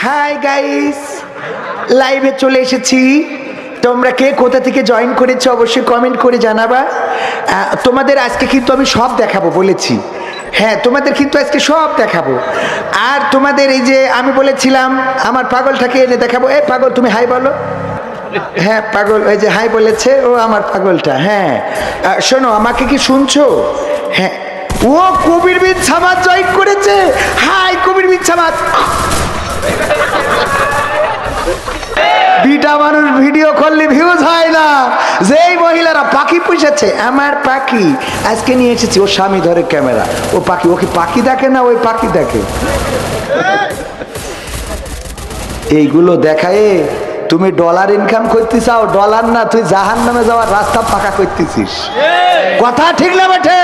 Hi guys, লাইভে চলে এসেছি। তোমরা কে কোথা থেকে জয়েন করেছো অবশ্যই কমেন্ট করে জানাবা। তোমাদের আজকে কিন্তু আমি সব দেখাবো বলেছি। হ্যাঁ, তোমাদের কিন্তু আজকে সব দেখাবো। আর তোমাদের এই যে আমি বলেছিলাম আমার পাগলটাকে এনে দেখাবো। এ পাগল, তুমি হাই বলো। হ্যাঁ পাগল, ওই যে হাই বলেছে, ও আমার পাগলটা। হ্যাঁ শোনো, আমাকে কি শুনছো? হ্যাঁ, ও কবির বিন সামাদ জয়েন করেছে। হাই কবির বিন সামাদ। দুইটা মানুষ ভিডিও করলে ভিউজ হয় না। যেই মহিলারা পাখি পুষেছে, আমার পাখি আজকে নিয়ে এসেছি, ওর স্বামী ধরে ক্যামেরা, ও পাখি, ওকে পাখি দেখে না, ওই পাখি দেখে। এইগুলো দেখায় তুমি ডলার ইনকাম করতে চাও? ডলার না, তুই জাহান্নামে যাওয়ার রাস্তা পাকা করতেছিস। কথা ঠিক না বেঠে?